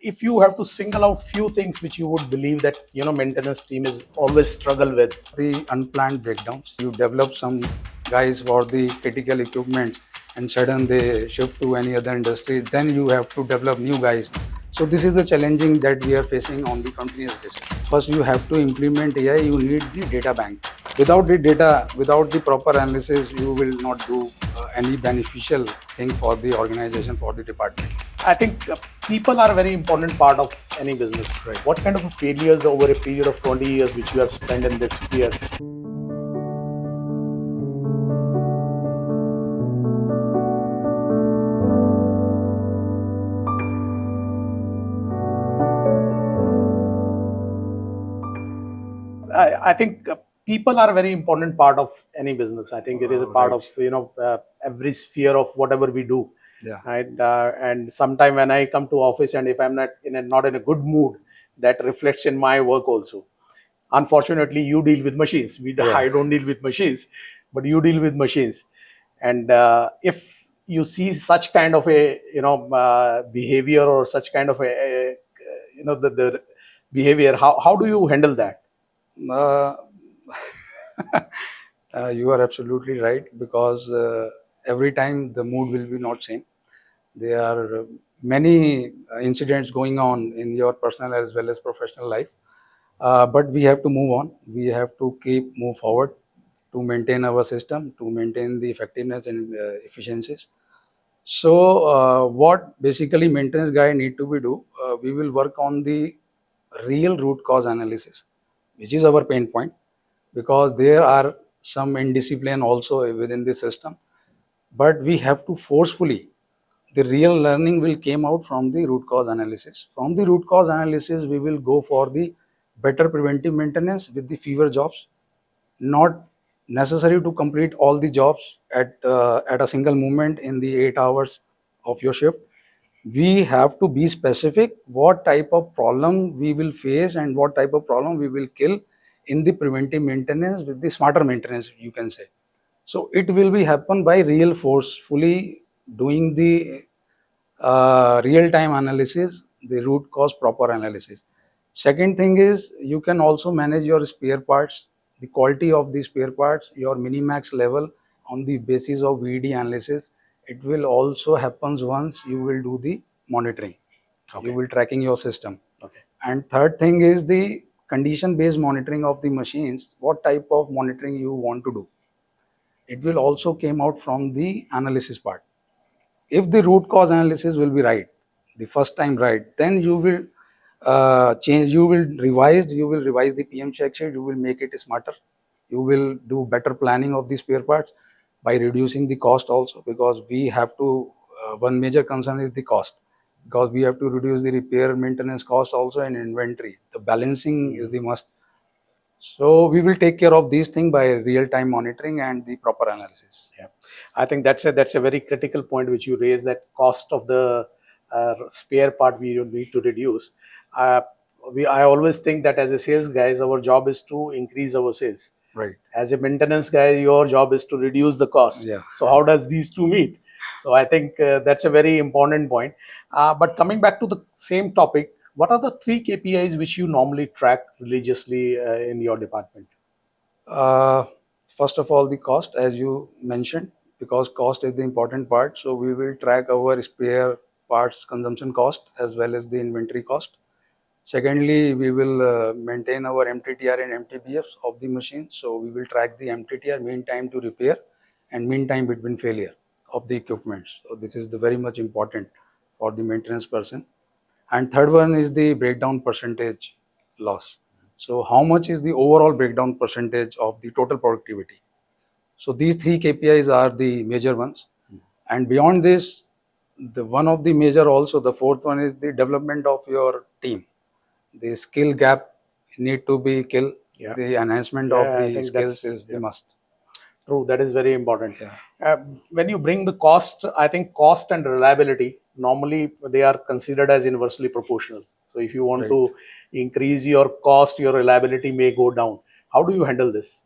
if you have to single out few things which you would believe that maintenance team is always struggle with. The unplanned breakdowns. You develop some guys for the critical equipment and suddenly they shift to any other industry, then you have to develop new guys. So this is the challenging that we are facing on the continuous basis. First you have to implement AI, you need the data bank. Without the data, without the proper analysis, you will not do any beneficial thing for the organization, for the department. I think people are a very important part of any business. Right. What kind of failures over a period of 20 years which you have spent in this sphere? I think people are a very important part of any business. I think it is a part Right. of every sphere of whatever we do. Yeah. Right. And sometime when I come to office and if I'm not in a good mood, that reflects in my work also. Unfortunately, you deal with machines. Yeah. I don't deal with machines, but you deal with machines. And if you see such kind of a behavior or such kind of the behavior, how do you handle that? Uh, you are absolutely right, because every time the mood will be not same. There are many incidents going on in your personal as well as professional life, but we have to move on. We have to move forward to maintain our system, to maintain the effectiveness and efficiencies. So what basically maintenance guy need to be do, we will work on the real root cause analysis, which is our pain point, because there are some indiscipline also within the system. But we have to forcefully, the real learning will came out from the root cause analysis. From the root cause analysis, we will go for the better preventive maintenance with the fewer jobs. Not necessary to complete all the jobs at a single moment in the 8 hours of your shift. We have to be specific what type of problem we will face and what type of problem we will kill in the preventive maintenance with the smarter maintenance, you can say. So it will be happen by real forcefully doing the real-time analysis, the root cause proper analysis. Second thing is, you can also manage your spare parts, the quality of the spare parts, your minimax level on the basis of VD analysis. It will also happens once you will do the monitoring. Okay. You will tracking your system. Okay. And third thing is the condition-based monitoring of the machines. What type of monitoring you want to do? It will also came out from the analysis part. If the root cause analysis will be right, the first time right, then you will change, you will revise the PM check sheet, you will make it smarter, you will do better planning of the spare parts by reducing the cost also, because we have to, one major concern is the cost, because we have to reduce the repair maintenance cost also and inventory. The balancing is the must. So we will take care of these things by real-time monitoring and the proper analysis. Yeah, I think that's a very critical point which you raise, that cost of the spare part we need to reduce. Uh, I always think that as a sales guys, our job is to increase our sales. Right. As a maintenance guy, your job is to reduce the cost. Yeah. So how does these two meet? So I think that's a very important point. But coming back to the same topic, what are the 3 KPIs which you normally track religiously in your department? First of all, the cost, as you mentioned, because cost is the important part. So we will track our spare parts consumption cost as well as the inventory cost. Secondly, we will maintain our MTTR and MTBFs of the machine. So we will track the MTTR, mean time to repair, and mean time between failure of the equipment. So this is the very much important for the maintenance person. And third one is the breakdown percentage loss. So how much is the overall breakdown percentage of the total productivity? So these 3 KPIs are the major ones. And beyond this, the one of the major also, the fourth one is the development of your team. The skill gap need to be killed. Yeah. The enhancement of the skills is the must. True, that is very important. Yeah. When you bring the cost, I think cost and reliability, normally they are considered as inversely proportional. So if you want to increase your cost, your reliability may go down. How do you handle this?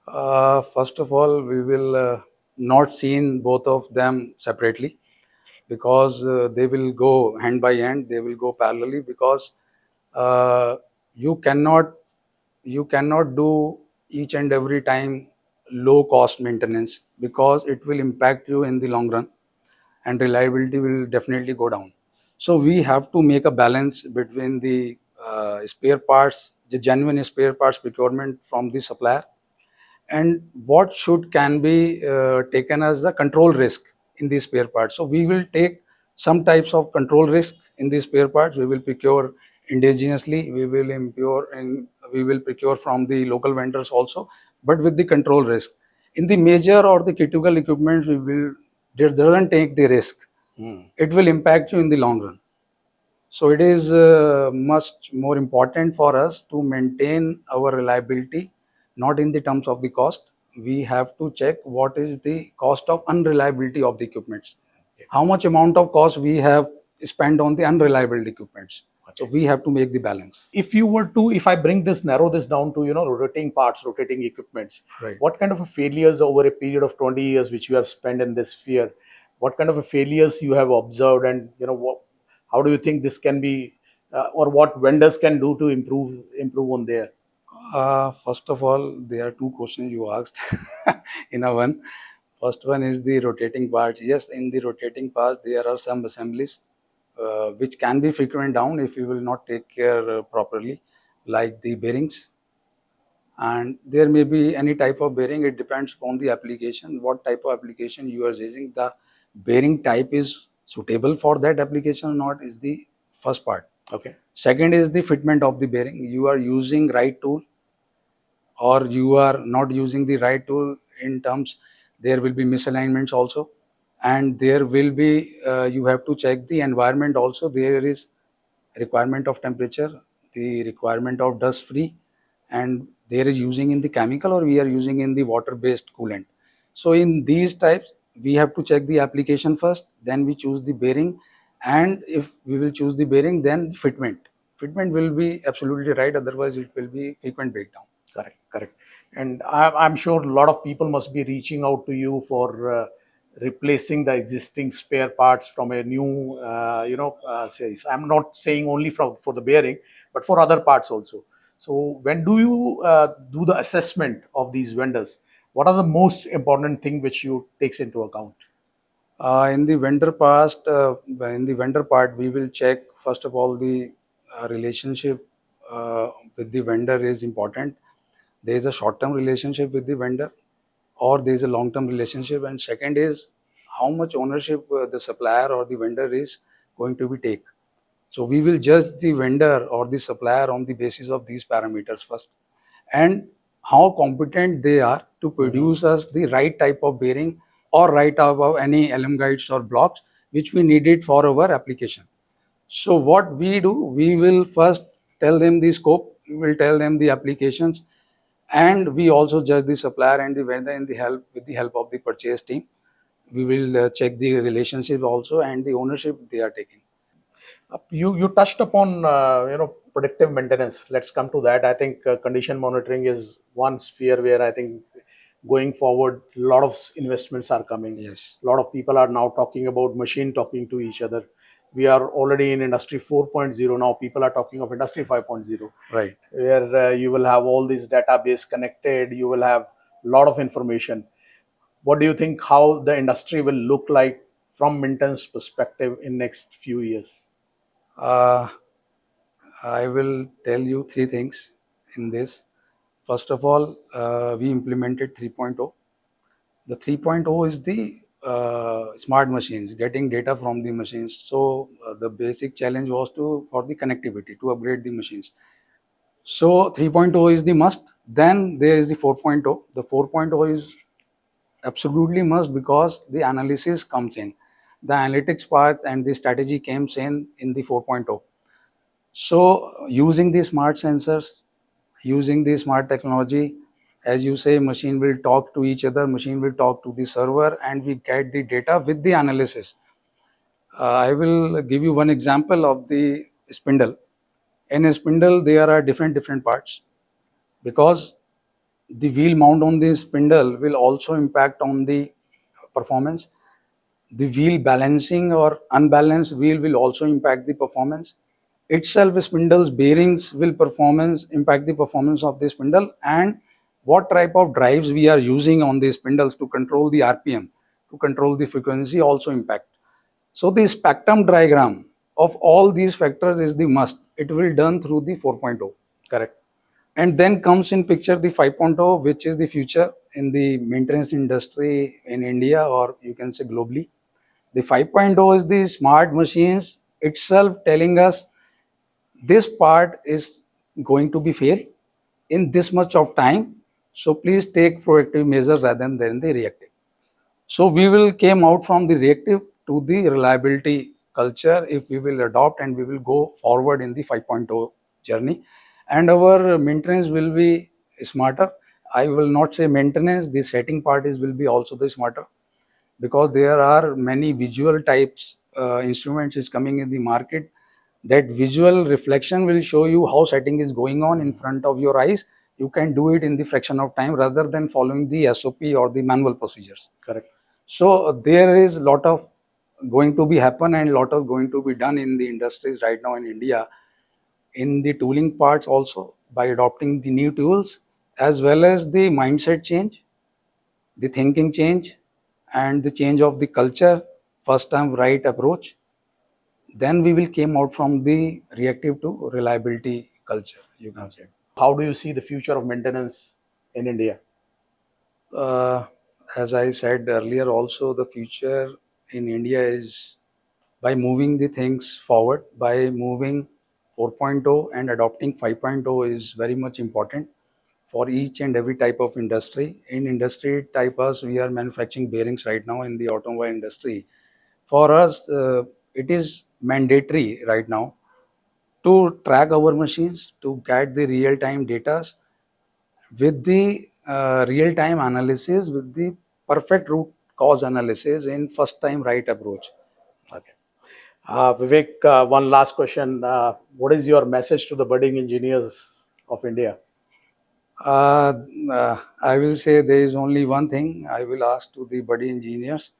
First of all, we will not see both of them separately. because they will go hand by hand, they will go parallelly, because uh, you cannot you cannot do each and every time low cost maintenance, because it will impact you in the long run and reliability will definitely go down. So we have to make a balance between the spare parts, the genuine spare parts procurement from the supplier, and what should can be taken as the control risk in these spare parts. So we will take some types of control risk in these spare parts. We will procure indigenously, we will procure from the local vendors also, but with the control risk. In the major or the critical equipment, we will doesn't take the risk. It will impact you in the long run. So it is much more important for us to maintain our reliability, not in the terms of the cost. We have to check what is the cost of unreliability of the equipments. Okay. How much amount of cost we have spent on the unreliable equipments. So Okay. we have to make the balance. If I narrow this down to, rotating parts, rotating equipments, Right. what kind of a failures over a period of 20 years which you have spent in this sphere, what kind of a failures you have observed, and how do you think this can be, or what vendors can do to improve on there? First of all, there are two questions you asked in a one. First one is the rotating parts. Yes, in the rotating parts, there are some assemblies which can be frequent down if you will not take care properly, like the bearings. And there may be any type of bearing. It depends upon the application, what type of application you are using. The bearing type is suitable for that application or not is the first part. Okay. Second is the fitment of the bearing. You are using right tool or you are not using the right tool. In terms, there will be misalignments also, and there will be you have to check the environment also. There is requirement of temperature, the requirement of dust free, and there is using in the chemical or we are using in the water based coolant. So in these types we have to check the application first, then we choose the bearing, and if we will choose the bearing, then the fitment will be absolutely right, otherwise it will be frequent breakdown. Correct, correct. And I'm sure a lot of people must be reaching out to you for replacing the existing spare parts from a new, series. I'm not saying only for the bearing, but for other parts also. So when do you do the assessment of these vendors? What are the most important thing which you takes into account? In the vendor part, we will check first of all the relationship with the vendor is important. There is a short-term relationship with the vendor, or there is a long-term relationship. And second is how much ownership the supplier or the vendor is going to be take. So we will judge the vendor or the supplier on the basis of these parameters first, and how competent they are to produce us the right type of bearing or right type of any LM guides or blocks which we needed for our application. So what we do, we will first tell them the scope, we will tell them the applications, and we also judge the supplier and the vendor in the help with the help of the purchase team. We will check the relationship also and the ownership they are taking. You touched upon predictive maintenance. Let's come to that. I think condition monitoring is one sphere where I think going forward a lot of investments are coming. Yes. A lot of people are now talking about machine talking to each other. We are already in industry 4.0 now. People are talking of industry 5.0, Right. where you will have all these database connected. You will have a lot of information. What do you think how the industry will look like from maintenance perspective in next few years? Uh, I will tell you three things in this. First of all, we implemented 3.0. The 3.0 is the smart machines, getting data from the machines. So the basic challenge was for the connectivity, to upgrade the machines. So 3.0 is the must. Then there is the 4.0. The 4.0 is absolutely must because the analysis comes in. The analytics part and the strategy comes in the 4.0. So using the smart sensors, using the smart technology, as you say, machine will talk to each other, machine will talk to the server, and we get the data with the analysis. I will give you one example of the spindle. In a spindle, there are different parts, because the wheel mount on the spindle will also impact on the performance. The wheel balancing or unbalanced wheel will also impact the performance. Itself, spindles, bearings will performance impact the performance of the spindle, and what type of drives we are using on the spindles to control the RPM, to control the frequency also impact. So the spectrum diagram of all these factors is the must. It will done through the 4.0. Correct. And then comes in picture the 5.0, which is the future in the maintenance industry in India, or you can say globally. The 5.0 is the smart machines itself telling us this part is going to be fail in this much of time. So please take proactive measures rather than the reactive. So we will came out from the reactive to the reliability culture if we will adopt, and we will go forward in the 5.0 journey, and our maintenance will be smarter. I will not say maintenance, the setting part is will be also the smarter, because there are many visual types instruments is coming in the market. That visual reflection will show you how setting is going on in front of your eyes. You can do it in the fraction of time rather than following the SOP or the manual procedures. Correct. So there is lot of going to be happen and lot of going to be done in the industries right now in India, in the tooling parts also, by adopting the new tools, as well as the mindset change, the thinking change, and the change of the culture, first time right approach. Then we will came out from the reactive to reliability culture, you can say. How do you see the future of maintenance in India? Uh, as I said earlier, also the future in India is by moving the things forward, by moving 4.0 and adopting 5.0 is very much important for each and every type of industry. In industry type us, we are manufacturing bearings right now in the automobile industry. For us, it is mandatory right now to track our machines, to get the real-time data with the real-time analysis, with the perfect root cause analysis in first time right approach. Okay. Vivek, one last question. What is your message to the budding engineers of India? Uh, I will say there is only one thing I will ask to the buddy engineers.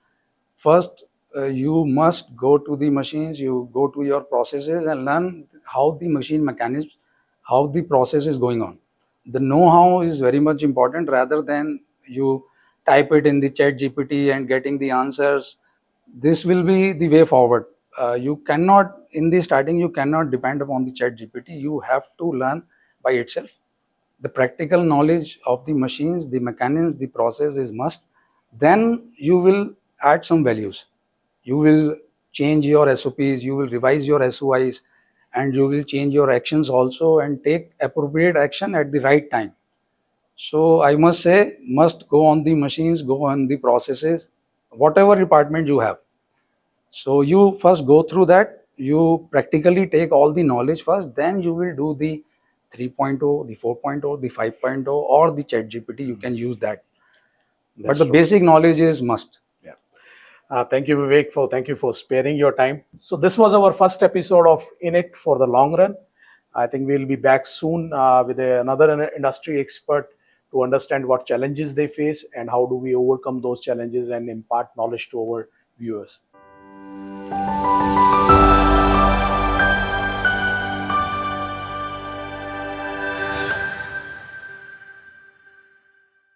First, you must go to the machines, you go to your processes and learn how the machine mechanisms, how the process is going on. The know-how is very much important rather than you type it in the chat GPT and getting the answers. This will be the way forward. You cannot, in the starting, you cannot depend upon the chat GPT. You have to learn by itself. The practical knowledge of the machines, the mechanisms, the process is must. Then you will add some values. You will change your SOPs, you will revise your SOIs, and you will change your actions also and take appropriate action at the right time. So I must say, must go on the machines, go on the processes, whatever department you have. So you first go through that, you practically take all the knowledge first, then you will do the 3.0, the 4.0, the 5.0 or the chat GPT, you can use that. But That's the true. basic knowledge is must. Yeah. Thank you, Vivek, thank you for sparing your time. So this was our first episode of In It for the Long Run. I think we'll be back soon with another industry expert to understand what challenges they face and how do we overcome those challenges and impart knowledge to our viewers.